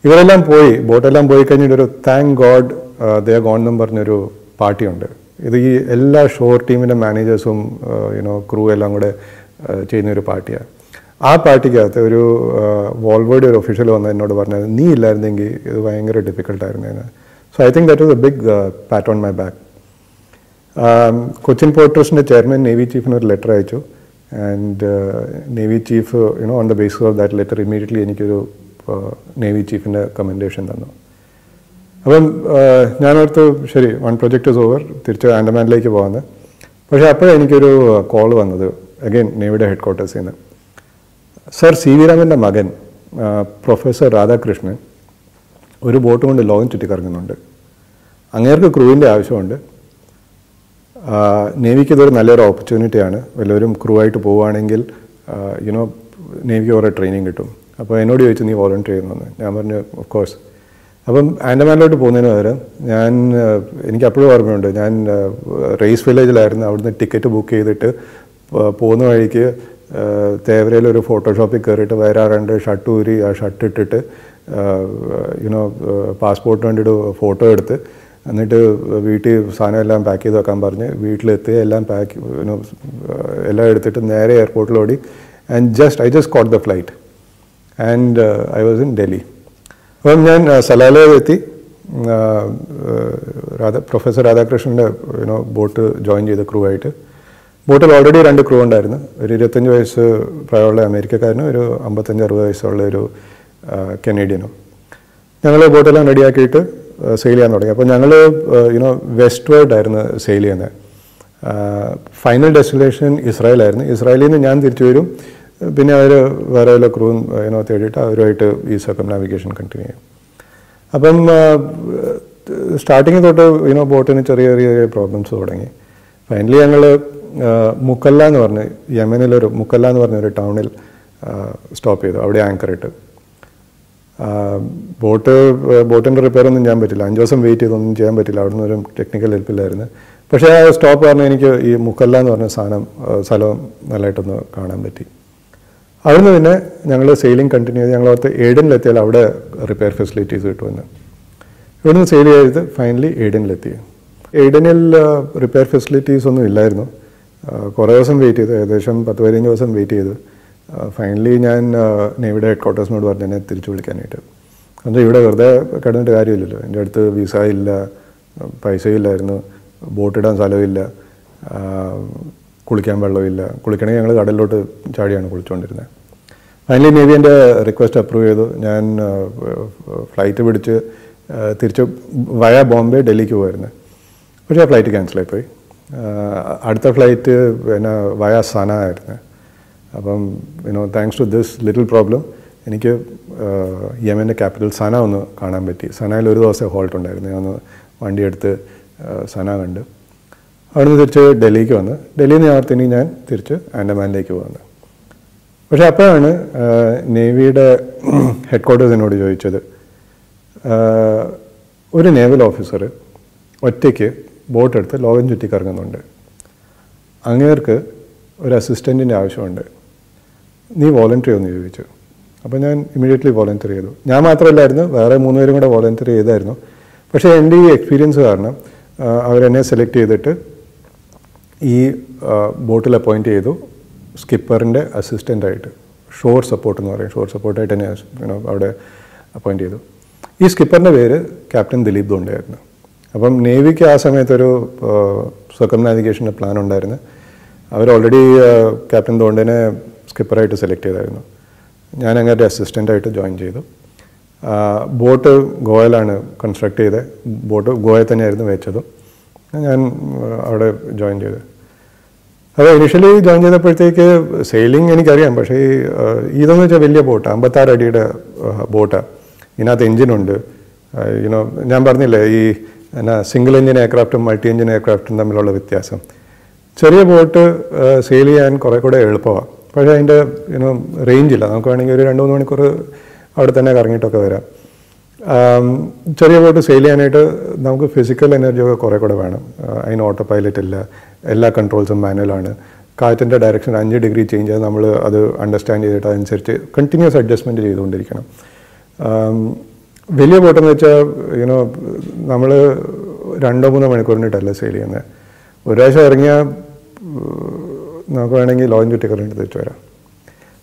ഇവരെല്ലാം പോയി, ബോട്ടെല്ലാം പോയി കഴിഞ്ഞിട്ട് ഒരു thank God they are gone എന്നും പറഞ്ഞൊരു പാർട്ടിയുണ്ട്. ഇത് ഈ എല്ലാ ഷോർ ടീമിൻ്റെ മാനേജേഴ്സും ക്രൂ എല്ലാം കൂടെ ചെയ്യുന്നൊരു പാർട്ടിയാണ്. ആ പാർട്ടിക്കകത്ത് ഒരു വോൾവേഡ് ഒരു ഒഫീഷ്യൽ വന്ന് എന്നോട് പറഞ്ഞത്, നീ ഇല്ലായിരുന്നെങ്കിൽ ഇത് ഭയങ്കര ഡിഫിക്കൽട്ടായിരുന്നേന്ന്. So I think that was a big pat on my back. Cochin port ട്രസ്റ്റിൻ്റെ ചെയർമാൻ നേവി ചീഫിന് ഒരു ലെറ്റർ അയച്ചു. And navy chief on the basis of that letter immediately എനിക്കൊരു നേവി ചീഫിൻ്റെ കമൻഡേഷൻ തന്നു. അപ്പം ഞാനോർത്ത് ശരി, വൺ പ്രൊജക്റ്റ് ഇസ് ഓവർ, തിരിച്ച് ആൻഡമാനിലേക്ക് പോകുന്നത്. പക്ഷേ അപ്പോഴേ എനിക്കൊരു കോൾ വന്നത് അഗൈൻ നേവിയുടെ ഹെഡ് ക്വാർട്ടേഴ്സിൽ നിന്ന്. സർ, സി വി രാമൻ്റെ മകൻ പ്രൊഫസർ രാധാകൃഷ്ണൻ ഒരു ബോട്ട് കൊണ്ട് ലോകം ചുറ്റിക്കറങ്ങുന്നുണ്ട്. അങ്ങേർക്ക് ക്രൂവിൻ്റെ ആവശ്യമുണ്ട്. നേവിക്ക് ഇതൊരു നല്ലൊരു ഓപ്പർച്യൂണിറ്റിയാണ്. വല്ലവരും ക്രൂ ആയിട്ട് പോവുകയാണെങ്കിൽ നേവിക്ക് കുറേ ട്രെയിനിങ് കിട്ടും. അപ്പോൾ എന്നോട് ചോദിച്ചു, നീ വോളണ്ടിയർ ചെയ്യുന്നതെന്ന്. ഞാൻ പറഞ്ഞു ഓഫ് കോഴ്സ്. അപ്പം ആൻഡമാനിലോട്ട് പോകുന്നതിന് പകരം എനിക്ക് അപ്പോഴും ഓർമ്മയുണ്ട്, ഞാൻ റേസ് വില്ലേജിലായിരുന്നു. അവിടുന്ന് ടിക്കറ്റ് ബുക്ക് ചെയ്തിട്ട് പോകുന്ന വഴിക്ക് തേവരയിലൊരു ഫോട്ടോഷോപ്പിൽ കയറിയിട്ട് വരാറുണ്ട്, ഷർട്ട് ഊരി ആ ഷർട്ട് ഇട്ടിട്ട് പാസ്പോർട്ട് വേണ്ടിയിട്ട് ഫോട്ടോ എടുത്ത് എന്നിട്ട് വീട്ടിൽ സാധനം എല്ലാം പാക്ക് ചെയ്ത് വെക്കാൻ പറഞ്ഞ് വീട്ടിലെത്തി എല്ലാം എല്ലാം എടുത്തിട്ട് നേരെ എയർപോർട്ടിലോടി. And I just caught the flight and I was in Delhi. അപ്പം ഞാൻ സലാലയിലെത്തി. പ്രൊഫസർ രാധാകൃഷ്ണൻ്റെ ബോട്ട് ജോയിൻ ചെയ്ത ക്രൂ ആയിട്ട്. ബോട്ടിൽ ഓൾറെഡി 2 ക്രൂ ഉണ്ടായിരുന്നു. ഒരു 25 വയസ്സ് പ്രായമുള്ള അമേരിക്കക്കാരനും ഒരു 55-60 വയസ്സുള്ള ഒരു കനേഡിയനും. ഞങ്ങൾ ബോട്ടെല്ലാം റെഡിയാക്കിയിട്ട് സെയിൽ ചെയ്യാൻ തുടങ്ങി. അപ്പോൾ ഞങ്ങൾ വെസ്റ്റ് വേർഡായിരുന്നു സെയിൽ ചെയ്യുന്നത്. ഫൈനൽ ഡെസ്റ്റിനേഷൻ ഇസ്രായേലായിരുന്നു. ഇസ്രായേലിൽ നിന്ന് ഞാൻ തിരിച്ചു വരും. പിന്നെ അവർ വേറെ വല്ല ക്രൂ തേടിയിട്ട് അവരുമായിട്ട് ഈ സർക്കംനാവിഗേഷൻ കണ്ടിന്യൂ ചെയ്യും. അപ്പം സ്റ്റാർട്ടിങ് തൊട്ട് ബോട്ടിന് ചെറിയ ചെറിയ പ്രോബ്ലംസ് തുടങ്ങി. ഫൈനലി ഞങ്ങൾ മുക്കല്ല എന്ന് പറഞ്ഞ് യമനിലൊരു മുക്കല്ല എന്ന് പറഞ്ഞൊരു ടൗണിൽ സ്റ്റോപ്പ് ചെയ്തു. അവിടെ ആങ്കർ ഇട്ട്. ബോട്ടിൻ്റെ റിപ്പയർ ഒന്നും ചെയ്യാൻ പറ്റില്ല. 5 ദിവസം വെയിറ്റ് ചെയ്തൊന്നും ചെയ്യാൻ പറ്റില്ല. അവിടെ നിന്ന് ഒരു ടെക്നിക്കൽ ഹെൽപ്പില്ലായിരുന്നു. പക്ഷേ ആ സ്റ്റോപ്പ് പറഞ്ഞാൽ എനിക്ക് ഈ മുക്കല്ല എന്ന് പറഞ്ഞ സ്ഥലം നല്ലതായിട്ടൊന്ന് കാണാൻ പറ്റി. അവിടുന്ന് പിന്നെ ഞങ്ങൾ സെയിലിംഗ് കണ്ടിന്യൂ ചെയ്ത് ഞങ്ങളോർത്ത് ഏഡനിലെത്തിയാൽ അവിടെ റിപ്പയർ ഫെസിലിറ്റീസ് കിട്ടുമെന്ന്. ഇവിടുന്ന് സെയിൽ ചെയ്ത് ഫൈനലി ഏഡനിലെത്തി. ഏഡനിൽ റിപ്പയർ ഫെസിലിറ്റീസ് ഒന്നും ഇല്ലായിരുന്നു. കുറേ ദിവസം വെയിറ്റ് ചെയ്തു, ഏകദേശം 10-15 ദിവസം വെയിറ്റ് ചെയ്തു. ഫൈനലി ഞാൻ നേവിയുടെ ഹെഡ് ക്വാർട്ടേഴ്സിനോട് പറഞ്ഞു എന്നെ തിരിച്ചു വിളിക്കാനായിട്ട്. കാരണം ഇവിടെ വെറുതെ കിടന്നിട്ട് കാര്യമില്ലല്ലോ. എൻ്റെ അടുത്ത് വിസ ഇല്ല, പൈസയില്ലായിരുന്നു, ബോട്ടിടാൻ സ്ഥലമില്ല, കുളിക്കാൻ വെള്ളമില്ല. കുളിക്കണമെങ്കിൽ ഞങ്ങൾ കടലിലോട്ട് ചാടിയാണ് കുളിച്ചുകൊണ്ടിരുന്നത്. ഫൈനലി നേവി എൻ്റെ റിക്വസ്റ്റ് അപ്രൂവ് ചെയ്തു. ഞാൻ ഫ്ലൈറ്റ് പിടിച്ച് തിരിച്ച് വയ ബോംബെ ഡൽഹിക്ക് പോകുമായിരുന്നു. പക്ഷേ ആ ഫ്ലൈറ്റ് ക്യാൻസലായിപ്പോയി. അടുത്ത ഫ്ലൈറ്റ് പിന്നെ വയ സന ആയിരുന്നു. അപ്പം thanks to this little problem എനിക്ക് യമൻ്റെ ക്യാപിറ്റൽ സന ഒന്ന് കാണാൻ പറ്റി. സനയിൽ ഒരു ദിവസം ഹോൾട്ട് ഉണ്ടായിരുന്നു. ഞാൻ ഒന്ന് വണ്ടിയെടുത്ത് സന കണ്ട് അവിടുന്ന് തിരിച്ച് ഡൽഹിക്ക് വന്ന് ഡൽഹിയിൽ നിന്ന് ഞാൻ തിരിച്ച് ആൻഡമാനിലേക്ക് പോകുന്നത്. പക്ഷേ അപ്പോഴാണ് നേവിയുടെ ഹെഡ് ക്വാർട്ടേഴ്സ് എന്നോട് ചോദിച്ചത്, ഒരു നേവൽ ഓഫീസർ ഒറ്റയ്ക്ക് ബോട്ടെടുത്ത് ലോകം ചുറ്റിക്കറങ്ങുന്നുണ്ട്, അങ്ങേർക്ക് ഒരു അസിസ്റ്റൻറ്റിൻ്റെ ആവശ്യമുണ്ട്, നീ വോളണ്ടിയർ ഒന്ന് ചോദിച്ചു. അപ്പോൾ ഞാൻ ഇമ്മീഡിയറ്റ്ലി വോളണ്ടിയർ ചെയ്തു. ഞാൻ മാത്രമല്ലായിരുന്നു, വേറെ 3 പേരും കൂടെ വോളണ്ടിയർ ചെയ്തായിരുന്നു. പക്ഷേ എൻ്റെ ഈ എക്സ്പീരിയൻസ് കാരണം അവരെന്നെ സെലക്ട് ചെയ്തിട്ട് ഈ ബോട്ടിൽ അപ്പോയിൻറ്റ് ചെയ്തു സ്കിപ്പറിൻ്റെ അസിസ്റ്റൻ്റായിട്ട്. ഷോർ സപ്പോർട്ട് എന്ന് പറയും, ഷോർ സപ്പോർട്ടായിട്ട് തന്നെ അവിടെ അപ്പോയിൻറ്റ് ചെയ്തു. ഈ സ്കിപ്പറിൻ്റെ പേര് ക്യാപ്റ്റൻ ദിലീപ് ദോണ്ടയായിരുന്നു. അപ്പം നേവിക്ക് ആ സമയത്തൊരു സർക്കംനാവിഗേഷൻ്റെ പ്ലാൻ ഉണ്ടായിരുന്നു. അവർ ഓൾറെഡി ക്യാപ്റ്റൻ ദോണ്ടനെ സ്കിപ്പറായിട്ട് സെലക്ട് ചെയ്തായിരുന്നു. ഞാൻ അങ്ങേരുടെ അസിസ്റ്റൻ്റായിട്ട് ജോയിൻ ചെയ്തു. ബോട്ട് ഗോവയിലാണ് കൺസ്ട്രക്ട് ചെയ്തത്. ബോട്ട് ഗോവയിൽ തന്നെയായിരുന്നു വെച്ചതും. ഞാൻ അവിടെ ജോയിൻ ചെയ്തത്. അപ്പോൾ ഇനിഷ്യലി ജോയിൻ ചെയ്തപ്പോഴത്തേക്ക് സെയിലിംഗ് എനിക്കറിയാം. പക്ഷേ ഇതെന്ന് വെച്ചാൽ വലിയ ബോട്ടാണ്, 56 അടിയുടെ ബോട്ടാണ്. ഇതിനകത്ത് എൻജിനുണ്ട്. ഞാൻ പറഞ്ഞില്ലേ ഈ സിംഗിൾ എഞ്ചിൻ എയർക്രാഫ്റ്റും മൾട്ടി എഞ്ചിൻ എയർക്രാഫ്റ്റും തമ്മിലുള്ള വ്യത്യാസം. ചെറിയ ബോട്ട് സെയിൽ ചെയ്യാൻ കുറേ കൂടെ എളുപ്പമാണ്. പക്ഷേ അതിൻ്റെ റേഞ്ചില്ല. നമുക്ക് വേണമെങ്കിൽ ഒരു 2-3 മണിക്കൂർ അവിടെ തന്നെ കറങ്ങിയിട്ടൊക്കെ വരാം. ചെറിയ ബോട്ട് സെയിൽ ചെയ്യാനായിട്ട് നമുക്ക് ഫിസിക്കൽ എനർജിയൊക്കെ കുറേ കൂടെ വേണം. അതിന് ഓട്ടോ പൈലറ്റ് ഇല്ല, എല്ലാ കൺട്രോൾസും മാനുവലാണ്. കാറ്റിൻ്റെ ഡയറക്ഷൻ 5 ഡിഗ്രി ചേഞ്ച് ചെയ്ത് നമ്മൾ അത് അണ്ടർസ്റ്റാൻഡ് ചെയ്തിട്ട് അതനുസരിച്ച് കണ്ടിന്യൂസ് അഡ്ജസ്റ്റ്മെൻറ്റ് ചെയ്തുകൊണ്ടിരിക്കണം. വലിയ ബോട്ടെന്ന് വെച്ചാൽ യുനോ നമ്മൾ 2-3 മണിക്കൂറിനിട്ടല്ല സെയിൽ ചെയ്യുന്നത്. ഒരു പ്രാവശ്യം ഇറങ്ങിയാൽ നമുക്ക് വേണമെങ്കിൽ ലോകം ചുറ്റി കറങ്ങിട്ട് തിരിച്ചു വരാം.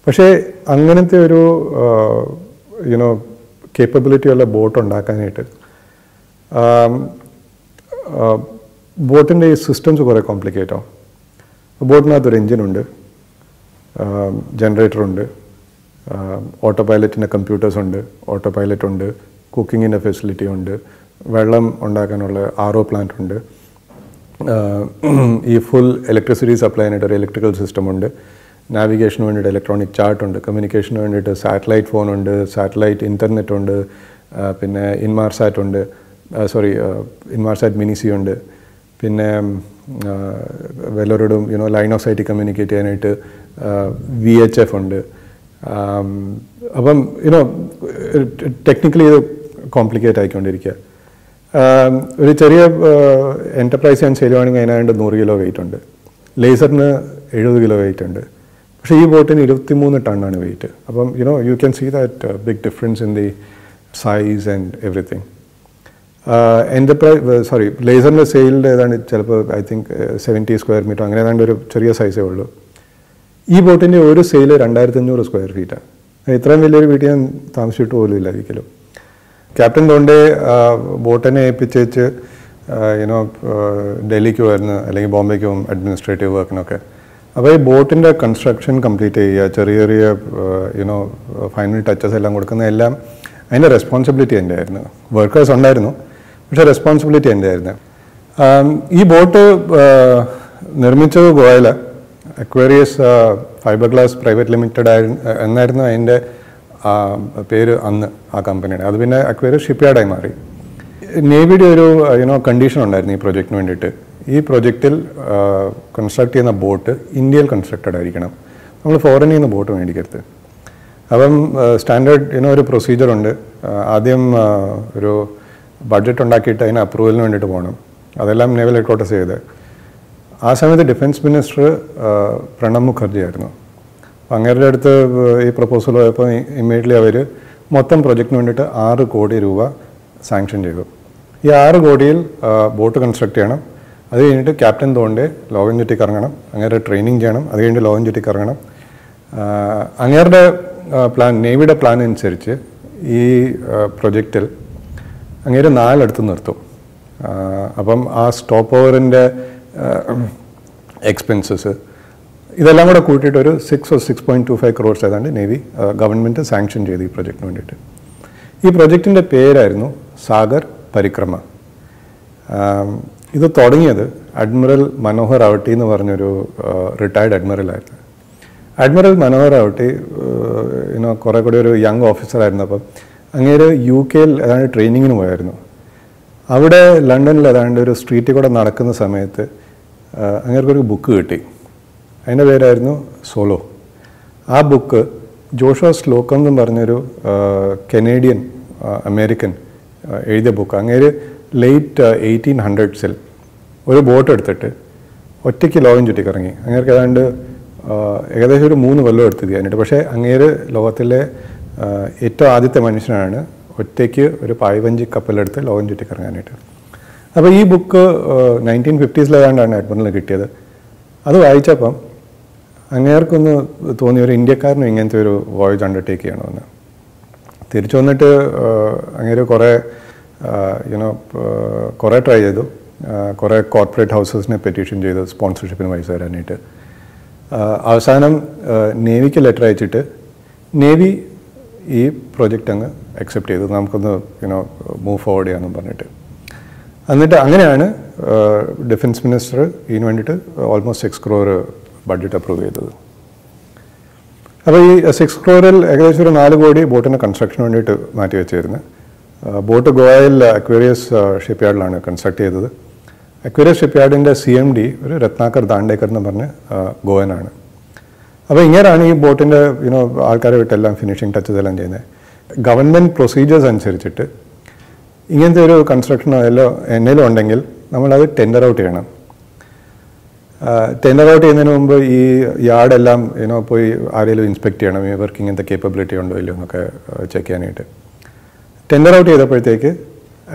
പക്ഷേ അങ്ങനത്തെ ഒരു യുനോ കേപ്പബിലിറ്റി ഉള്ള ബോട്ട് ഉണ്ടാക്കാനായിട്ട് ബോട്ടിൻ്റെ ഈ സിസ്റ്റംസ് കുറേ കോംപ്ലിക്കേറ്റ് ആവും. ബോട്ടിനകത്തൊരു എൻജിനുണ്ട്, ജനറേറ്ററുണ്ട്, ഓട്ടോ പൈലറ്റിൻ്റെ കമ്പ്യൂട്ടേഴ്സ് ഉണ്ട്, ഓട്ടോ പൈലറ്റ് ഉണ്ട്, കുക്കിങ്ങിൻ്റെ ഫെസിലിറ്റി ഉണ്ട്, വെള്ളം ഉണ്ടാക്കാനുള്ള RO പ്ലാന്റ് ഉണ്ട്, ഈ ഫുൾ ഇലക്ട്രിസിറ്റി സപ്ലൈ ആയിട്ട് ഒരു ഇലക്ട്രിക്കൽ സിസ്റ്റം ഉണ്ട്, നാവിഗേഷന് വേണ്ടിയിട്ട് ഇലക്ട്രോണിക് ചാർട്ട് ഉണ്ട്, കമ്മ്യൂണിക്കേഷന് വേണ്ടിയിട്ട് സാറ്റലൈറ്റ് ഫോൺ ഉണ്ട്, സാറ്റലൈറ്റ് ഇൻ്റർനെറ്റ് ഉണ്ട്, പിന്നെ ഇൻമാർസാറ്റ് ഉണ്ട്, ഇൻമാർസാറ്റ് മിനിസി ഉണ്ട്, പിന്നെ വല്ലവരോടും you know line of sight communicate ചെയ്യാനായിട്ട് VHF ഉണ്ട്. അപ്പം യുനോ ടെക്നിക്കലി ഇത് കോംപ്ലിക്കേറ്റ് ആയിക്കൊണ്ടിരിക്കുക. ഒരു ചെറിയ എൻ്റർപ്രൈസ് ഞാൻ ചെയ്യുവാണെങ്കിൽ അതിനായിട്ട് 100 കിലോ വെയിറ്റ് ഉണ്ട്, ലേസറിന് 70 കിലോ വെയിറ്റ് ഉണ്ട്. പക്ഷേ ഈ ബോട്ടിന് 23 ടണ്ണാണ് വെയിറ്റ്. അപ്പം you know you can see that big difference in the size and everything. ലേസറിൻ്റെ സെയിലിൻ്റെ ഏതാണ്ട് ചിലപ്പോൾ ഐ തിങ്ക് 70 സ്ക്വയർ മീറ്റർ അങ്ങനെ ഏതാണ്ട് ഒരു ചെറിയ സൈസേ ഉള്ളൂ. ഈ ബോട്ടിൻ്റെ ഒരു സെയിൽ 2500 സ്ക്വയർ ഫീറ്റാണ്. ഇത്രയും വലിയൊരു വീട്ടിൽ ഞാൻ താമസിച്ചിട്ട് പോലും ഇല്ല ഒരിക്കലും. ക്യാപ്റ്റൻ തോണ്ടെ ബോട്ടിനെ ഏൽപ്പിച്ച് യുനോ ഡൽഹിക്ക് വരുന്ന അല്ലെങ്കിൽ ബോംബെക്ക് പോകും അഡ്മിനിസ്ട്രേറ്റീവ് വർക്കിനൊക്കെ. അപ്പോൾ ഈ ബോട്ടിൻ്റെ കൺസ്ട്രക്ഷൻ കംപ്ലീറ്റ് ചെയ്യുക, ചെറിയ ചെറിയ യുനോ ഫൈനൽ ടച്ചസ് എല്ലാം കൊടുക്കുന്ന എല്ലാം അതിൻ്റെ റെസ്പോൺസിബിലിറ്റി എൻ്റെ ആയിരുന്നു. വർക്കേഴ്സ് ഉണ്ടായിരുന്നു, പക്ഷേ റെസ്പോൺസിബിലിറ്റി എൻ്റെ ആയിരുന്നു. ഈ ബോട്ട് നിർമ്മിച്ചത് ഗോവയിൽ Aquarius fibre glass private limited എന്നായിരുന്നു അതിൻ്റെ പേര് അന്ന് ആ കമ്പനിയുടെ. അത് പിന്നെ അക്വേറിയസ് ഷിപ്പ്യാർഡായി മാറി. നേവിയുടെ ഒരു യുനോ കണ്ടീഷൻ ഉണ്ടായിരുന്നു ഈ പ്രൊജക്റ്റിന് വേണ്ടിയിട്ട്. ഈ പ്രൊജക്റ്റിൽ കൺസ്ട്രക്ട് ചെയ്യുന്ന ബോട്ട് ഇന്ത്യയിൽ കൺസ്ട്രക്റ്റഡ് ആയിരിക്കണം, നമ്മൾ ഫോറിനിൽ നിന്ന് ബോട്ട് മേടിക്കരുത്. അപ്പം സ്റ്റാൻഡേർഡ് യുനോ ഒരു പ്രൊസീജിയറുണ്ട്. ആദ്യം ഒരു ബഡ്ജറ്റ് ഉണ്ടാക്കിയിട്ട് അതിന് അപ്രൂവലിന് വേണ്ടിയിട്ട് പോകണം. അതെല്ലാം നേവൽ ഹെഡ്ക്വാർട്ടേഴ്സ് ചെയ്ത്. ആ സമയത്ത് ഡിഫൻസ് മിനിസ്റ്റർ പ്രണബ് മുഖർജി ആയിരുന്നു. അങ്ങേരുടെ അടുത്ത് ഈ പ്രപ്പോസൽ പോയപ്പോൾ ഇമ്മീഡിയറ്റ്ലി അവർ മൊത്തം പ്രൊജക്റ്റിന് വേണ്ടിയിട്ട് 6 കോടി രൂപ സാങ്ഷൻ ചെയ്തു. ഈ 6 കോടിയിൽ ബോട്ട് കൺസ്ട്രക്ട് ചെയ്യണം, അത് കഴിഞ്ഞിട്ട് ക്യാപ്റ്റൻ തോണ്ടെ ലോകം ചുറ്റി കറങ്ങണം, അങ്ങേരുടെ ട്രെയിനിങ് ചെയ്യണം, അത് കഴിഞ്ഞിട്ട് ലോകം ചുറ്റി കറങ്ങണം. അങ്ങേരുടെ പ്ലാൻ, നേവിയുടെ പ്ലാൻ അനുസരിച്ച് ഈ പ്രൊജക്റ്റിൽ അങ്ങേര് 4 അടുത്ത് നിർത്തും. അപ്പം ആ സ്റ്റോപ്പ് ഓവറിൻ്റെ എക്സ്പെൻസസ് ഇതെല്ലാം കൂടെ കൂട്ടിയിട്ട് ഒരു 6.25 crores ഏതാണ്ട് നേവി ഗവൺമെൻറ് സാങ്ഷൻ ചെയ്തു ഈ പ്രൊജക്റ്റിന് വേണ്ടിയിട്ട്. ഈ പ്രൊജക്റ്റിൻ്റെ പേരായിരുന്നു സാഗർ പരിക്രമ. ഇത് തുടങ്ങിയത് അഡ്മിറൽ മനോഹർ റാവട്ടി എന്ന് പറഞ്ഞൊരു റിട്ടയർഡ് അഡ്മിറലായിരുന്നു. അഡ്മിറൽ മനോഹർ റാവട്ടി കുറേ കൂടി ഒരു യങ് ഓഫീസറായിരുന്നു. അപ്പം അങ്ങേര് UK ഏതാണ്ട് ട്രെയിനിങ്ങിന് പോയായിരുന്നു. അവിടെ ലണ്ടനിൽ ഏതാണ്ട് ഒരു സ്ട്രീറ്റിൽ കൂടെ നടക്കുന്ന സമയത്ത് അങ്ങേർക്കൊരു ബുക്ക് കിട്ടി. അതിൻ്റെ പേരായിരുന്നു സോളോ. ആ ബുക്ക് ജോഷുവ സ്ലോക്കം എന്ന് പറഞ്ഞൊരു കനേഡിയൻ അമേരിക്കൻ എഴുതിയ ബുക്ക്. അങ്ങേര് ലേറ്റ് 1800s ഒരു ബോട്ട് എടുത്തിട്ട് ഒറ്റയ്ക്ക് ലോകം ചുറ്റിക്കറങ്ങി. അങ്ങേർക്ക് ഏതാണ്ട് ഏകദേശം ഒരു 3 കൊല്ലം എടുത്ത് ചെയ്യാനായിട്ട്. പക്ഷേ അങ്ങേര് ലോകത്തിലെ ഏറ്റവും ആദ്യത്തെ മനുഷ്യനാണ് ഒറ്റയ്ക്ക് ഒരു പായ്വഞ്ചി കപ്പലെടുത്ത് ലോകം ചുറ്റിക്കറങ്ങാനായിട്ട്. അപ്പോൾ ഈ ബുക്ക് 1950s അഡ്മിറലിന് കിട്ടിയത്. അത് വായിച്ചപ്പം അങ്ങേർക്കൊന്ന് തോന്നി ഒരു ഇന്ത്യക്കാരനും ഇങ്ങനത്തെ ഒരു വോയേജ് അണ്ടർടേക്ക് ചെയ്യണമെന്ന്. തിരിച്ചു വന്നിട്ട് അങ്ങേര് കുറേ ട്രൈ ചെയ്തു. കുറേ കോർപ്പറേറ്റ് ഹൗസസിനെ പെറ്റീഷൻ ചെയ്തു സ്പോൺസർഷിപ്പിന് പൈസ തരാനായിട്ട്. അവസാനം നേവിക്ക് ലെറ്റർ അയച്ചിട്ട് നേവി ഈ പ്രോജക്റ്റ് അങ്ങ് അക്സെപ്റ്റ് ചെയ്തു, നമുക്കൊന്ന് മൂവ് ഫോർവേഡ് ചെയ്യാമെന്നും പറഞ്ഞിട്ട്. എന്നിട്ട് അങ്ങനെയാണ് ഡിഫൻസ് മിനിസ്റ്റർ ഇതിന് വേണ്ടിയിട്ട് ഓൾമോസ്റ്റ് 6 crore ബഡ്ജറ്റ് അപ്രൂവ് ചെയ്തത്. അപ്പോൾ ഈ 6 crore ഏകദേശം ഒരു 4 കോടി ബോട്ടിൻ്റെ കൺസ്ട്രക്ഷന് വേണ്ടിയിട്ട് മാറ്റി വെച്ചിരുന്നു. ബോട്ട് ഗോവയിൽ അക്വേറിയസ് ഷിപ്പ്യാർഡിലാണ് കൺസ്ട്രക്ട് ചെയ്തത്. അക്വേറിയസ് ഷിപ്പ്യാർഡിൻ്റെ CMD ഒരു രത്നാകർ ദാണ്ടേക്കർ എന്ന് പറഞ്ഞ് ഗോവനാണ്. അപ്പോൾ ഇങ്ങനെയാണ് ഈ ബോട്ടിൻ്റെ ആൾക്കാരെ വിട്ടെല്ലാം ഫിനിഷിംഗ് ടച്ചസ് എല്ലാം ചെയ്യുന്നത്. ഗവൺമെൻറ് പ്രൊസീജിയേഴ്സ് അനുസരിച്ചിട്ട് ഇങ്ങനത്തെ ഒരു കൺസ്ട്രക്ഷനോ എന്തെങ്കിലും ഉണ്ടെങ്കിൽ നമ്മളത് ടെൻഡർ ഔട്ട് ചെയ്യണം. ടെൻഡർ ഔട്ട് ചെയ്യുന്നതിന് മുമ്പ് ഈ യാർഡെല്ലാം പോയി ആരെങ്കിലും ഇൻസ്പെക്ട് ചെയ്യണം, ഇവർക്ക് ഇങ്ങനത്തെ കേപ്പബിലിറ്റി ഉണ്ടോ ഇല്ലയോ എന്നൊക്കെ ചെക്ക് ചെയ്യാനായിട്ട്. ടെൻഡർ ഔട്ട് ചെയ്തപ്പോഴത്തേക്ക്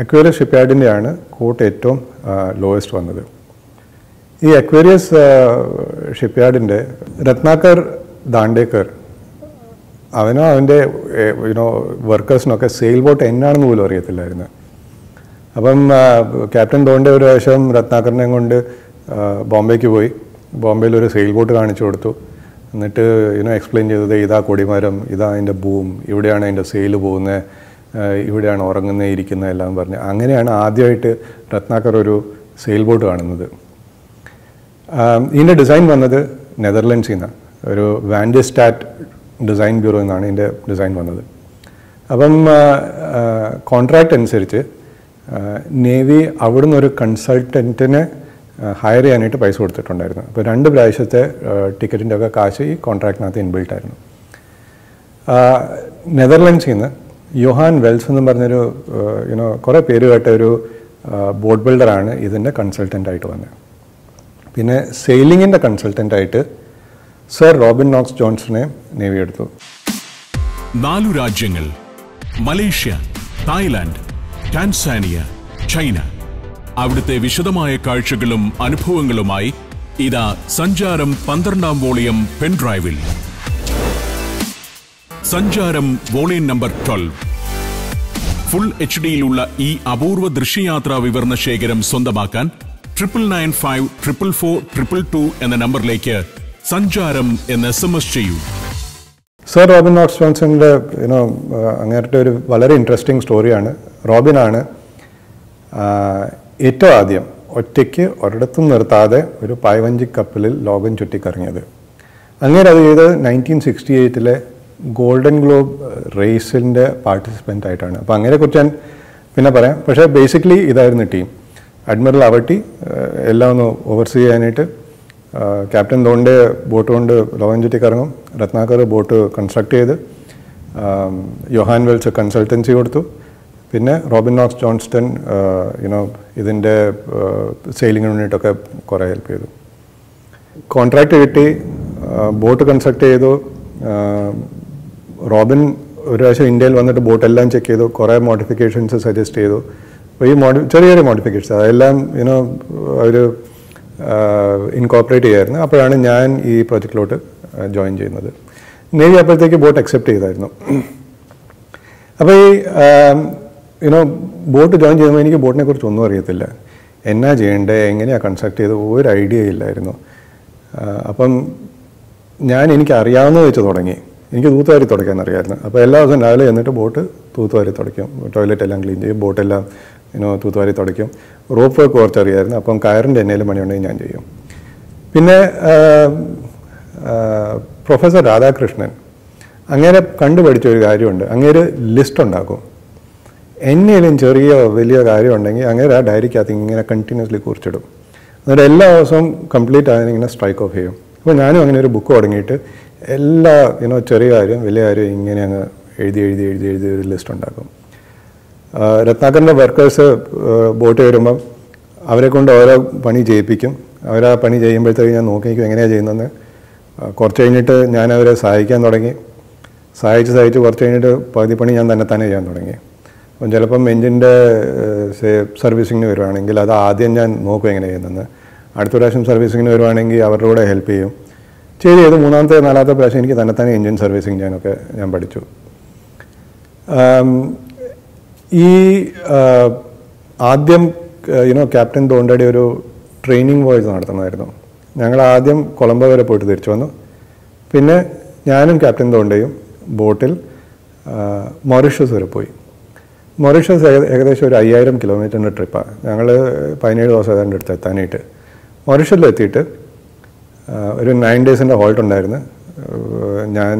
അക്വേറിയസ് ഷിപ്പ്യാർഡിൻ്റെയാണ് കോട്ട് ഏറ്റവും ലോവസ്റ്റ് വന്നത്. ഈ അക്വേറിയസ് ഷിപ്പ്യാർഡിൻ്റെ രത്നാകർ ദാണ്ടേക്കർ അവനോ അവൻ്റെ വർക്കേഴ്സിനൊക്കെ സെയിൽ ബോട്ട് എന്നാണെന്ന് പോലും അറിയത്തില്ലായിരുന്നു. അപ്പം ക്യാപ്റ്റൻ ദോണ്ടെ ഒരു പ്രാവശ്യം രത്നാകറിനെ കൊണ്ട് ബോംബെക്ക് പോയി. ബോംബെയിൽ ഒരു സെയിൽ ബോട്ട് കാണിച്ചു കൊടുത്തു. എന്നിട്ട് എക്സ്പ്ലെയിൻ ചെയ്തത് ഇതാ കൊടിമരം, ഇതാ അതിൻ്റെ ബൂം, ഇവിടെയാണ് അതിൻ്റെ സെയിൽ പോകുന്നത്, ഇവിടെയാണ് ഉറങ്ങുന്നത് ഇരിക്കുന്നത് എല്ലാം പറഞ്ഞ്. അങ്ങനെയാണ് ആദ്യമായിട്ട് രത്നാകർ ഒരു സെയിൽ ബോട്ട് കാണുന്നത്. ഇതിൻ്റെ ഡിസൈൻ വന്നത് നെതർലൻഡ്സിൽ നിന്നാണ്. ഒരു വാൻഡിസ്റ്റാറ്റ് ഡിസൈൻ ബ്യൂറോ എന്നാണ് ഇതിൻ്റെ ഡിസൈൻ വന്നത്. അപ്പം കോൺട്രാക്റ്റ് അനുസരിച്ച് നേവി അവിടുന്ന് ഒരു കൺസൾട്ടൻറ്റിനെ ഹയർ ചെയ്യാനായിട്ട് പൈസ കൊടുത്തിട്ടുണ്ടായിരുന്നു. അപ്പോൾ 2 പ്രാവശ്യത്തെ ടിക്കറ്റിൻ്റെ ഒക്കെ കാശ് ഈ കോൺട്രാക്റ്റിനകത്ത് ഇൻബിൽട്ടായിരുന്നു. നെതർലൻഡ്സിൽ നിന്ന് യോഹാൻ വെൽസ് എന്ന് പറഞ്ഞൊരു കുറേ പേര് കേട്ട ഒരു ബോട്ട് ബിൽഡറാണ് ഇതിൻ്റെ കൺസൾട്ടൻ്റായിട്ട് വന്നത്. പിന്നെ സെയിലിങ്ങിൻ്റെ കൺസൾട്ടൻ്റായിട്ട് സർ റോബിൻ നോക്സ് ജോൺസനെ നേവി എടുത്തു. 4 രാജ്യങ്ങൾ: മലേഷ്യ, തായ്ലാൻഡ്, ടാൻസാനിയ, ചൈന. അവിടുത്തെ വിശദമായ കാഴ്ചകളും അനുഭവങ്ങളുമായി ഇതാ സഞ്ചാരം 12ാം വോളിയം പെൻഡ്രൈവിൽ. സഞ്ചാരം വോളിയം നമ്പർ 12. ഫുൾ HDയിലുള്ള ഈ അപൂർവ ദൃശ്യയാത്രാ വിവരണ ശേഖരം സ്വന്തമാക്കാൻ 99554422 എന്ന നമ്പറിലേക്ക് സഞ്ചാരം എന്ന് SMS ചെയ്യൂ. സർ റോബിൻ നോക്സ് ജോൺസണിൻ്റെ അങ്ങനത്തെ ഒരു വളരെ ഇൻട്രസ്റ്റിംഗ് സ്റ്റോറിയാണ്. റോബിനാണ് ഏറ്റവും ആദ്യം ഒറ്റയ്ക്ക് ഒരിടത്തും നിർത്താതെ ഒരു പായ്വഞ്ചി കപ്പലിൽ ലോകം ചുറ്റിക്കറങ്ങിയത്. അങ്ങനെ അത് ചെയ്ത് 1968 ഗോൾഡൻ ഗ്ലോബ് റേസിൻ്റെ പാർട്ടിസിപ്പൻ്റ് ആയിട്ടാണ്. അപ്പോൾ അങ്ങനെക്കുറിച്ച് ഞാൻ പിന്നെ പറയാം. പക്ഷേ ബേസിക്കലി ഇതായിരുന്നു ടീം. അഡ്മിറൽ അവട്ടി എല്ലാം ഒന്ന് ഓവർസീ ചെയ്യാനായിട്ട്, ക്യാപ്റ്റൻ ദോണ്ടെ ബോട്ട് കൊണ്ട് ലോകം ചുറ്റിക്കറങ്ങും, രത്നാകർ ബോട്ട് കൺസ്ട്രക്ട് ചെയ്ത്, യോഹാൻ വെൽസ് കൺസൾട്ടൻസി കൊടുത്തു, പിന്നെ റോബിൻ നോക്സ് ജോൺസ്റ്റൺ ഇതിൻ്റെ സെയിലിങ്ങിന് വേണ്ടിയിട്ടൊക്കെ കുറേ ഹെൽപ്പ് ചെയ്തു. കോൺട്രാക്റ്റ് കിട്ടി, ബോട്ട് കൺസ്ട്രക്ട് ചെയ്തു. റോബിൻ ഒരു പ്രാവശ്യം ഇന്ത്യയിൽ വന്നിട്ട് ബോട്ടെല്ലാം ചെക്ക് ചെയ്തു, കുറേ മോഡിഫിക്കേഷൻസ് സജസ്റ്റ് ചെയ്തു. അപ്പോൾ ഈ ചെറിയ ചെറിയ മോഡിഫിക്കേഷൻസ് അതെല്ലാം അവർ ഇൻകോപ്പറേറ്റ് ചെയ്യായിരുന്നു. അപ്പോഴാണ് ഞാൻ ഈ പ്രോജക്റ്റിലോട്ട് ജോയിൻ ചെയ്യുന്നത്. നേവി അപ്പോഴത്തേക്ക് ബോട്ട് അക്സെപ്റ്റ് ചെയ്തായിരുന്നു. അപ്പോൾ ഈ ബോട്ട് ജോയിൻ ചെയ്യുമ്പോൾ എനിക്ക് ബോട്ടിനെ കുറിച്ച് ഒന്നും അറിയത്തില്ല. എന്നാ ചെയ്യേണ്ടത്, എങ്ങനെയാണ് കൺസ്ട്രക്ട് ചെയ്ത് ഒരു ഐഡിയ ഇല്ലായിരുന്നു. അപ്പം എനിക്ക് അറിയാവുന്നത് വെച്ച് തുടങ്ങി. എനിക്ക് തൂത്തുവാരി തുടയ്ക്കാൻ അറിയാമായിരുന്നു. അപ്പോൾ എല്ലാ ദിവസവും രാവിലെ ചെന്നിട്ട് ബോട്ട് തൂത്തുവാരി തുടയ്ക്കും, ടോയ്ലറ്റ് എല്ലാം ക്ലീൻ ചെയ്യും, ബോട്ടെല്ലാം തൂത്തുവാരി തുടയ്ക്കും. റോപ്പ് വർക്ക് കുറച്ച് അറിയാമായിരുന്നു. അപ്പം കയറിൻ്റെ എണ്ണയിൽ പണിയുണ്ടെങ്കിൽ ഞാൻ ചെയ്യും. പിന്നെ പ്രൊഫസർ രാധാകൃഷ്ണൻ അങ്ങനെ കണ്ടുപഠിച്ച ഒരു കാര്യമുണ്ട്. അങ്ങേര് ലിസ്റ്റ് ഉണ്ടാക്കും. എന്നേലും ചെറിയ വലിയ കാര്യം ഉണ്ടെങ്കിൽ അങ്ങനെ ആ ഡയറിക്കകത്ത് ഇങ്ങനെ കണ്ടിന്യൂസ്ലി കുറിച്ചിടും. എന്നിട്ട് എല്ലാ ദിവസവും കംപ്ലീറ്റ് ആയതിനെ ഇങ്ങനെ സ്ട്രൈക്ക് ഓഫ് ചെയ്യും. അപ്പോൾ ഞാനും അങ്ങനെ ഒരു ബുക്ക് തുടങ്ങിയിട്ട് എല്ലാ ചെറിയ കാര്യം വലിയ കാര്യം ഇങ്ങനെ അങ്ങ് എഴുതി എഴുതി എഴുതി എഴുതി ഒരു ലിസ്റ്റ് ഉണ്ടാക്കും. രത്നാകറിൻ്റെ വർക്കേഴ്സ് ബോട്ട് വരുമ്പം അവരെ കൊണ്ട് ഓരോ പണി ചെയ്യിപ്പിക്കും. അവരാ പണി ചെയ്യുമ്പോഴത്തേക്ക് ഞാൻ നോക്കിയിരിക്കും എങ്ങനെയാണ് ചെയ്യുന്നതെന്ന്. കുറച്ച് കഴിഞ്ഞിട്ട് ഞാൻ അവരെ സഹായിക്കാൻ തുടങ്ങി. സഹായിച്ച് കുറച്ച് കഴിഞ്ഞിട്ട് പകുതി പണി ഞാൻ തന്നെ ചെയ്യാൻ തുടങ്ങി. അപ്പം ചിലപ്പം എൻജിൻ്റെ സർവീസിങ്ങിന് വരുവാണെങ്കിൽ അത് ആദ്യം ഞാൻ നോക്കും എങ്ങനെ ചെയ്യുന്നതെന്ന്. അടുത്ത പ്രാവശ്യം സർവീസിങ്ങിന് വരുവാണെങ്കിൽ അവരുടെ കൂടെ ഹെൽപ്പ് ചെയ്യും. ചെയ്ത് 3ാമത്തെ 4ാമത്തെ പ്രാവശ്യം എനിക്ക് തന്നെ എൻജിൻ സർവീസിങ് ഞാൻ പഠിച്ചു. ഈ ആദ്യം ക്യാപ്റ്റൻ ദോണ്ടയുടെ ഒരു ട്രെയിനിങ് വോയേജ് നടത്തണമായിരുന്നു. ഞങ്ങൾ ആദ്യം കൊളംബോ വരെ പോയിട്ട് തിരിച്ചു വന്നു. പിന്നെ ഞാനും ക്യാപ്റ്റൻ ദോണ്ടയും ബോട്ടിൽ മൊറീഷ്യസ് വരെ പോയി. മൊറീഷ്യസ് ഏകദേശം ഒരു 5000 കിലോമീറ്ററിൻ്റെ ട്രിപ്പാണ്. ഞങ്ങൾ 17 ദിവസം ഏതാണ്ട് എടുത്ത് എത്താനായിട്ട്. മൊറീഷ്യസിലെത്തിയിട്ട് ഒരു 9 ഡേയ്സിൻ്റെ ഹോൾട്ട് ഉണ്ടായിരുന്നു. ഞാൻ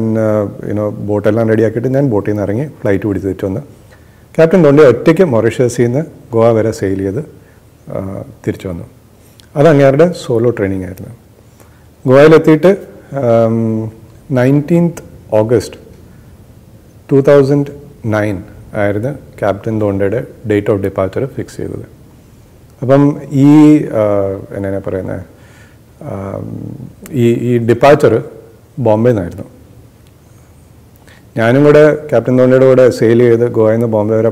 ബോട്ടെല്ലാം റെഡിയാക്കിയിട്ട് ഞാൻ ബോട്ടിൽ നിന്ന് ഇറങ്ങി ഫ്ലൈറ്റ് പിടിച്ച് തിരിച്ചു വന്ന് ക്യാപ്റ്റൻ ദോണ്ടെ ഒറ്റയ്ക്ക് മൊറീഷ്യസിൽ നിന്ന് ഗോവ വരെ സെയിൽ ചെയ്ത് തിരിച്ചു വന്നു. അത് അങ്ങേരുടെ സോളോ ട്രെയിനിങ് ആയിരുന്നു. ഗോവയിലെത്തിയിട്ട് 19th August 2009 ആയിരുന്നു ക്യാപ്റ്റൻ ദോണ്ടയുടെ ഡേറ്റ് ഓഫ് ഡിപ്പാർച്ചർ ഫിക്സ് ചെയ്തത്. അപ്പം എന്നാ പറയുന്നത്, ഈ ഡിപ്പാർച്ചർ ബോംബെ നിന്നായിരുന്നു. ഞാനും കൂടെ ക്യാപ്റ്റൻ ധോണിയുടെ കൂടെ സെയിൽ ചെയ്ത് ഗോവയിൽ നിന്ന് ബോംബെ വരെ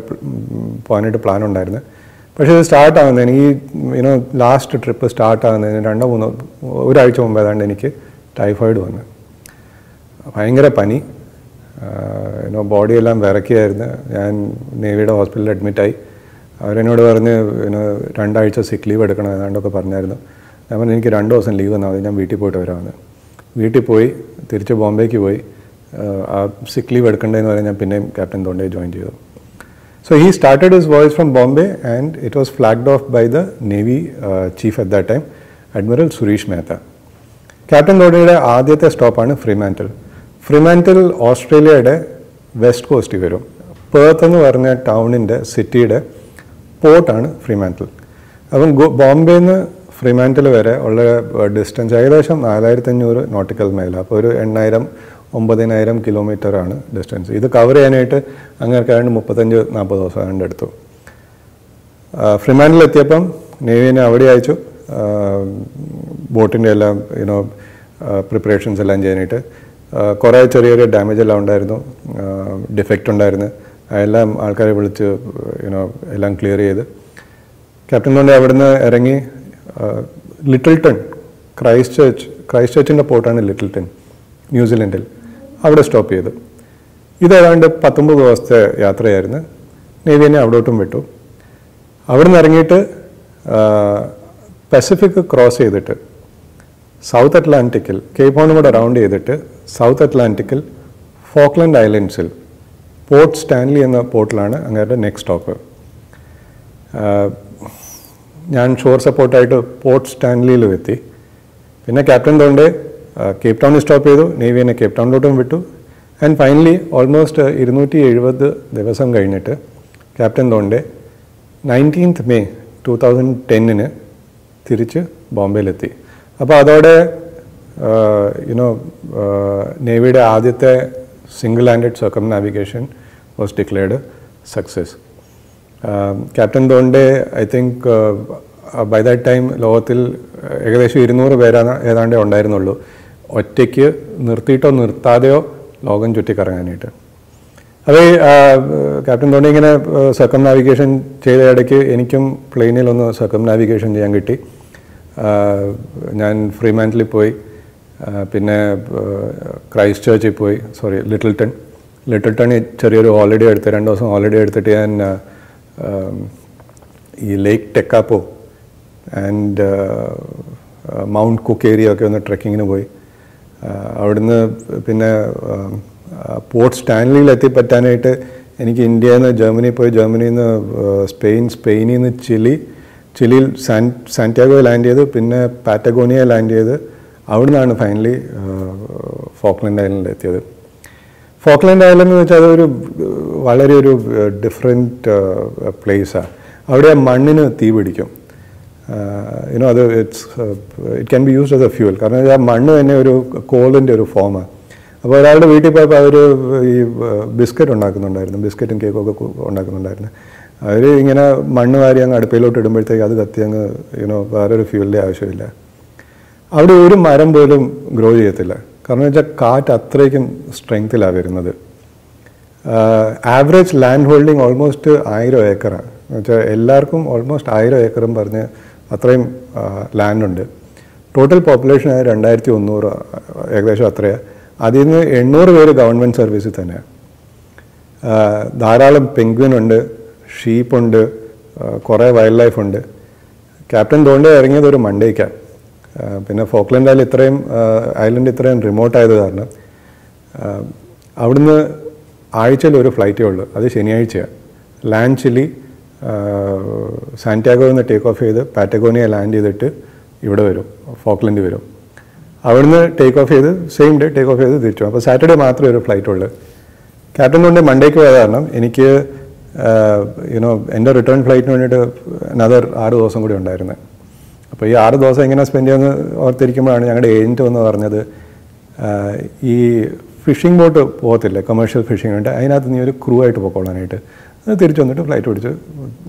പോകാനായിട്ട് പ്ലാൻ ഉണ്ടായിരുന്നു. പക്ഷേ ഇത് സ്റ്റാർട്ടാകുന്നതിന് ഈ ലാസ്റ്റ് ട്രിപ്പ് സ്റ്റാർട്ടാകുന്നതിന് 2-3 ഒരാഴ്ച മുമ്പ് ഏതാണ്ട് എനിക്ക് ടൈഫോയിഡ് വന്നു. ഭയങ്കര പനി, ബോഡിയെല്ലാം വിറക്കിയായിരുന്നു. ഞാൻ നേവിയുടെ ഹോസ്പിറ്റലിൽ അഡ്മിറ്റായി. അവരെന്നോട് പറഞ്ഞ് 2 ആഴ്ച സിക്ക് ലീവ് എടുക്കണം ഏതാണ്ടൊക്കെ പറഞ്ഞായിരുന്നു. ഞാൻ പറഞ്ഞു എനിക്ക് 2 ദിവസം ലീവ് തന്നാൽ മതി, ഞാൻ വീട്ടിൽ പോയിട്ട് വരാമെന്ന്. വീട്ടിൽ പോയി തിരിച്ച് ബോംബെക്ക് പോയി. ആ സിക്ക് ലീവ് എടുക്കേണ്ടതെന്ന് പറഞ്ഞാൽ ഞാൻ പിന്നെയും ക്യാപ്റ്റൻ ധോണിയെ ജോയിൻ ചെയ്തു. So he started his voyage from Bombay and it was flagged off by the Navy chief at that time, Admiral Suresh Mehta. Captain ധോണിയുടെ ആദ്യത്തെ സ്റ്റോപ്പാണ് ഫ്രീമാന്റിൽ. ഫ്രീമാന്റിൽ ഓസ്ട്രേലിയയുടെ വെസ്റ്റ് കോസ്റ്റിൽ വരും. പേർത്ത് എന്ന് പറഞ്ഞ ടൗണിൻ്റെ സിറ്റിയുടെ പോർട്ടാണ് ഫ്രീമാന്റിൽ. അപ്പം ബോംബെയിൽ നിന്ന് ഫ്രീമാന്റിൽ വരെ ഉള്ള ഡിസ്റ്റൻസ് ഏകദേശം 4500 നോട്ടിക്കൽ മൈൽ. അപ്പോൾ ഒരു 8000-9000 കിലോമീറ്ററാണ് ഡിസ്റ്റൻസ്. ഇത് കവർ ചെയ്യാനായിട്ട് അങ്ങനെ 35-40 ദിവസം കണ്ട് എടുത്തു. ഫ്രീമാന്റിൽ എത്തിയപ്പം നേവിനെ അവിടെ അയച്ചു ബോട്ടിൻ്റെ എല്ലാം പ്രിപ്പറേഷൻസ് എല്ലാം ചെയ്യാനായിട്ട്. കുറേ ചെറിയൊരു ഡാമേജ് എല്ലാം ഉണ്ടായിരുന്നു, ഡിഫക്റ്റ് ഉണ്ടായിരുന്നു. അതെല്ലാം ആൾക്കാരെ വിളിച്ച് എല്ലാം ക്ലിയർ ചെയ്ത് ക്യാപ്റ്റൻ ധോണി അവിടുന്ന് ഇറങ്ങി ലിറ്റിൽട്ടൺ, ക്രൈസ്റ്റ് ചർച്ചിൻ്റെ പോർട്ടാണ് ലിറ്റിൽട്ടൺ, ന്യൂസിലൻഡിൽ. അവിടെ സ്റ്റോപ്പ് ചെയ്തു. ഇതേതാണ്ട് 19 ദിവസത്തെ യാത്രയായിരുന്നു. നേവിനെ അവിടോട്ടും വിട്ടു. അവിടെ നിന്ന് ഇറങ്ങിയിട്ട് പസഫിക് ക്രോസ് ചെയ്തിട്ട് സൗത്ത് അറ്റ്ലാന്റിക്കിൽ, കേപ്പ് ഹോണും കൂടെ റൗണ്ട് ചെയ്തിട്ട് സൗത്ത് അറ്റ്ലാന്റിക്കിൽ ഫോക്ലൻഡ് ഐലൻഡ്സിൽ പോർട്ട് സ്റ്റാൻലി എന്ന പോർട്ടിലാണ് അങ്ങേരുടെ നെക്സ്റ്റ് സ്റ്റോപ്പ്. ഞാൻ ഷോർ സപ്പോർട്ടായിട്ട് പോർട്ട് സ്റ്റാൻലിയിലും എത്തി. പിന്നെ ക്യാപ്റ്റൻ ധോണിയെ കേപ്പ് ടൗണിൽ സ്റ്റോപ്പ് ചെയ്തു. നേവിനെ കേപ്പ് ടൗണിലോട്ടും വിട്ടു. ആൻഡ് ഫൈനലി ഓൾമോസ്റ്റ് 270 ദിവസം കഴിഞ്ഞിട്ട് ക്യാപ്റ്റൻ ധോണിയെ 19th May 2010 തിരിച്ച് ബോംബെയിലെത്തി. അപ്പോൾ അതോടെ നേവിയുടെ ആദ്യത്തെ single handed circumnavigation was declared success. Captain ധോണിയെ I think by that time ലോകത്തിൽ ഏകദേശം 200 പേരാണ് ഏതാണ്ടേ ഉണ്ടായിരുന്നുള്ളൂ ഒറ്റയ്ക്ക് നിർത്തിയിട്ടോ നിർത്താതെയോ ലോകം ചുറ്റിക്കറങ്ങാനായിട്ട്. അത് ക്യാപ്റ്റൻ ധോണി ഇങ്ങനെ സർക്കം നാവിഗേഷൻ ചെയ്ത ഇടയ്ക്ക് എനിക്കും പ്ലെയിനിലൊന്ന് സർക്കം നാവിഗേഷൻ ചെയ്യാൻ കിട്ടി. ഞാൻ ഫ്രീമാന്റിൽ പോയി, പിന്നെ ക്രൈസ്റ്റ് ചർച്ചിൽ പോയി, ലിറ്റിൽട്ടണിൽ ചെറിയൊരു ഹോളിഡേ എടുത്ത് 2 ദിവസം ഹോളിഡേ എടുത്തിട്ട് ഞാൻ ഈ ലേക്ക് ടെക്കാപ്പോ ആൻഡ് മൗണ്ട് കുക്ക് ഏരിയ ഒക്കെ ഒന്ന് ട്രെക്കിങ്ങിന് പോയി. അവിടുന്ന് പിന്നെ പോർട്ട് സ്റ്റാൻലിയിൽ എത്തിപ്പറ്റാനായിട്ട് എനിക്ക് ഇന്ത്യയിൽ നിന്ന് ജർമ്മനി പോയി, ജർമ്മനിയിൽ നിന്ന് സ്പെയിനിൽ നിന്ന് ചിലിയിൽ സാന്റിയാഗോ ലാൻഡ് ചെയ്ത്, പിന്നെ പാറ്റഗോണിയ ലാൻഡ് ചെയ്ത് അവിടെ നിന്നാണ് ഫൈനലി ഫോക്ലൻഡ് ഐലൻഡിൽ എത്തിയത്. ഫോക്ലൻഡ് ഐലൻഡ് എന്ന് വെച്ചാൽ അതൊരു വളരെ ഒരു ഡിഫറെൻറ്റ് പ്ലേസാണ്. അവിടെ ആ മണ്ണിന് തീ പിടിക്കും. അത് it can be used as A fuel. കാരണം ആ മണ്ണ് തന്നെ ഒരു കോളിൻ്റെ ഒരു ഫോമാണ്. അപ്പോൾ ഒരാളുടെ വീട്ടിൽ പോയപ്പോൾ അവർ ഈ ബിസ്ക്കറ്റ് ഉണ്ടാക്കുന്നുണ്ടായിരുന്നു, ബിസ്ക്കറ്റും കേക്കൊക്കെ ഉണ്ടാക്കുന്നുണ്ടായിരുന്നു. അവർ ഇങ്ങനെ മണ്ണ് വാരി അങ്ങ് അടുപ്പയിലോട്ട് ഇടുമ്പോഴത്തേക്ക് അത് കത്തി അങ്ങ് വേറൊരു ഫ്യൂലിൻ്റെ ആവശ്യമില്ല. അവിടെ ഒരു മരം പോലും ഗ്രോ ചെയ്യത്തില്ല. കാരണം വെച്ചാൽ കാറ്റ് അത്രയ്ക്കും സ്ട്രെങ്ത്തിലാണ് വരുന്നത്. Average land holding almost 1000 ഏക്കറാണ്. എന്നുവെച്ചാൽ എല്ലാവർക്കും ഓൾമോസ്റ്റ് 1000 ഏക്കറും പറഞ്ഞ് അത്രയും ലാൻഡുണ്ട്. ടോട്ടൽ പോപ്പുലേഷൻ 2100 ഏകദേശം അത്രയാണ്. അതിൽ നിന്ന് 800 പേര് ഗവൺമെൻറ് സർവീസിൽ തന്നെയാണ്. ധാരാളം പെൻഗ്വിൻ ഉണ്ട്, ഷീപ്പുണ്ട്, കുറേ വൈൽഡ് ലൈഫ് ഉണ്ട്. ക്യാപ്റ്റൻ ധോണി ഇറങ്ങിയത് ഒരു മണ്ടേക്കാണ്. പിന്നെ ഫോക്ലൻഡ് ഐലൻഡ് ഇത്രയും റിമോട്ടായത് കാരണം അവിടുന്ന് ആഴ്ചയിൽ ഒരു ഫ്ലൈറ്റേ ഉള്ളൂ. അത് ശനിയാഴ്ചയാണ്. ലാൻഡ് ചില്ലി സാന്റിയാഗോയിൽ നിന്ന് ടേക്ക് ഓഫ് ചെയ്ത് പാറ്റഗോണിയ ലാൻഡ് ചെയ്തിട്ട് ഇവിടെ വരും, ഫോക്ലൻഡ് വരും. അവിടുന്ന് ടേക്ക് ഓഫ് ചെയ്ത് സെയിം ഡേ ടേക്ക് ഓഫ് ചെയ്ത് തിരിച്ചു. അപ്പോൾ സാറ്റർഡേ മാത്രമേ ഒരു ഫ്ലൈറ്റ് ഉള്ളൂ. ക്യാപ്റ്റൻ ധോണി മണ്ടേക്ക് പോയത് കാരണം എനിക്ക് എൻ്റെ റിട്ടേൺ ഫ്ലൈറ്റിന് വേണ്ടിയിട്ട് അനദർ 6 ദിവസം കൂടി ഉണ്ടായിരുന്നു. അപ്പോൾ ഈ 6 ദിവസം എങ്ങനെ സ്പെൻഡ് ചെയ്യുമെന്ന് ഓർത്തിരിക്കുമ്പോഴാണ് ഞങ്ങളുടെ ഏജൻറ്റ് വന്ന് പറഞ്ഞത്, ഈ ഫിഷിംഗ് ബോട്ട് പോകത്തില്ലേ, കമേഴ്ഷ്യൽ ഫിഷിംഗ് ഉണ്ട്, അതിനകത്ത് നീ ഒരു ക്രൂ ആയിട്ട് പോയിക്കൊള്ളാനായിട്ട്. അത് തിരിച്ചു വന്നിട്ട് ഫ്ലൈറ്റ് പിടിച്ച്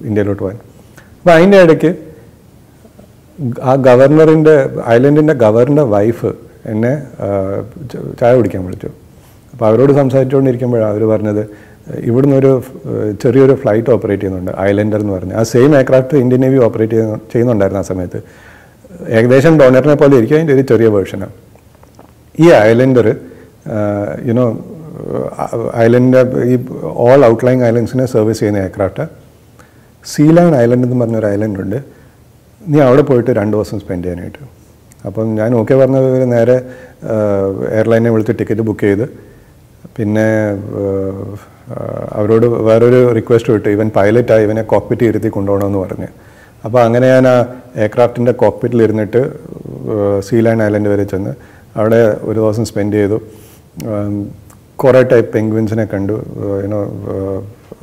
ഇന്ത്യയിലോട്ട് പോകാൻ. അപ്പോൾ അതിൻ്റെ ഇടയ്ക്ക് ആ ഐലൻഡിൻ്റെ ഗവർണറുടെ വൈഫ് എന്നെ ചായ കുടിക്കാൻ വിളിച്ചു. അപ്പോൾ അവരോട് സംസാരിച്ചുകൊണ്ടിരിക്കുമ്പോഴാണ് അവർ പറഞ്ഞത് ഇവിടുന്ന് ഒരു ചെറിയൊരു ഫ്ലൈറ്റ് ഓപ്പറേറ്റ് ചെയ്യുന്നുണ്ട്, ഐലൻഡർ എന്ന് പറഞ്ഞ്. ആ same aircraft Indian navy operate ചെയ്യുന്നുണ്ടായിരുന്നു ആ സമയത്ത്. ഏകദേശം ഡോണറിനെ പോലെ ഇരിക്കും, അതിൻ്റെ ഒരു ചെറിയ വേർഷനാണ്. ഈ ഐലൻഡർ യുനോ ഐലൻഡ് ഈ ഓൾ ഔട്ട്ലൈങ് ഐലൻഡ്സിനെ സർവീസ് ചെയ്യുന്ന എയർക്രാഫ്റ്റാണ്. സീലാൻഡ് ഐലൻഡ് എന്ന് പറഞ്ഞൊരു ഐലൻഡ് ഉണ്ട്. നീ അവിടെ പോയിട്ട് 2 ദിവസം സ്പെൻഡ് ചെയ്യാനായിട്ട്. അപ്പം ഞാൻ ഓക്കെ പറഞ്ഞത് നേരെ എയർലൈനെ വിളിച്ച് ടിക്കറ്റ് ബുക്ക് ചെയ്ത് പിന്നെ അവരോട് വേറൊരു റിക്വസ്റ്റ് വിട്ടു, ഇവൻ പൈലറ്റായി ഇവനെ കോക്പിറ്റ് ഇരുത്തി കൊണ്ടുപോകണമെന്ന് പറഞ്ഞ്. അപ്പോൾ അങ്ങനെ ഞാൻ ആ എയർക്രാഫ്റ്റിൻ്റെ കോക്പിറ്റിൽ ഇരുന്നിട്ട് സീലാൻഡ് ഐലൻഡ് വരെ ചെന്ന് അവിടെ ഒരു ദിവസം സ്പെൻഡ് ചെയ്തു. കുറേ ടൈപ്പ് പെൻഗ്വിൻസിനെ കണ്ടു, you know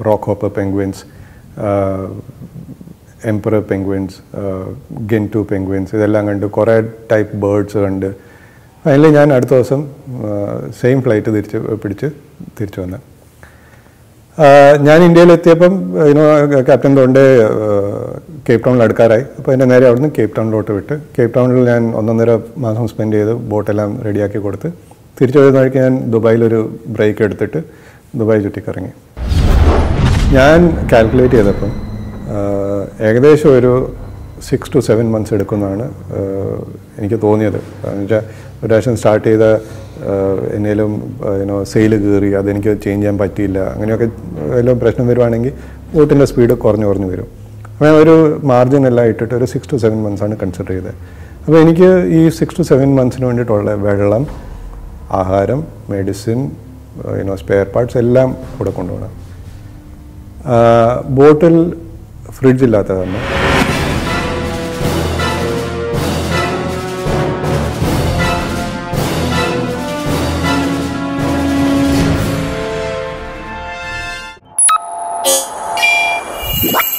rockhopper penguins, emperor penguins, gentoo penguins, ഇതെല്ലാം കണ്ടു. കുറേ ടൈപ്പ് ബേർഡ്സ് കണ്ട്. അതിൽ ഞാൻ അടുത്ത ദിവസം സെയിം ഫ്ലൈറ്റ് പിടിച്ച് തിരിച്ചു വന്നു. ഞാൻ ഇന്ത്യയിലെത്തിയപ്പം ക്യാപ്റ്റൻ തോണ്ടെ കേപ്പ് ടൗണിൽ അടുക്കാറായി. അപ്പോൾ എൻ്റെ നേരെ അവിടുന്ന് കേപ്പ് ടൗണിലോട്ട് വിട്ട് കേപ്പ് ടൗണിൽ ഞാൻ 1.5 മാസം സ്പെൻഡ് ചെയ്ത് ബോട്ടെല്ലാം റെഡിയാക്കി കൊടുത്ത് തിരിച്ചു വരുന്ന വഴിക്ക് ഞാൻ ദുബായിലൊരു ബ്രേക്ക് എടുത്തിട്ട് ദുബായ് ചുറ്റിക്കറങ്ങി. ഞാൻ കാൽക്കുലേറ്റ് ചെയ്തപ്പം ഏകദേശം ഒരു 6 to 7 months എടുക്കുന്നതാണ് എനിക്ക് തോന്നിയത്. കാരണം വെച്ചാൽ ഒരു പ്രാവശ്യം സ്റ്റാർട്ട് ചെയ്ത എന്തെങ്കിലും സെയിൽ കയറി അതെനിക്ക് ചേഞ്ച് ചെയ്യാൻ പറ്റിയില്ല, അങ്ങനെയൊക്കെ വല്ലതും പ്രശ്നം വരുവാണെങ്കിൽ ബോട്ടിൻ്റെ സ്പീഡ് കുറഞ്ഞു വരും. അപ്പോൾ ഞാൻ ഒരു മാർജിൻ എല്ലാം ഇട്ടിട്ട് ഒരു 6 to 7 months ആണ് കൺസിഡർ ചെയ്തത്. അപ്പോൾ എനിക്ക് ഈ 6 to 7 months വേണ്ടിയിട്ടുള്ള വെള്ളം, ആഹാരം, മെഡിസിൻ, സ്പെയർ പാർട്സ് എല്ലാം കൂടെ കൊണ്ടുപോകണം. ബോട്ടിൽ ഫ്രിഡ്ജ് ഇല്ലാത്തതാണ്. What?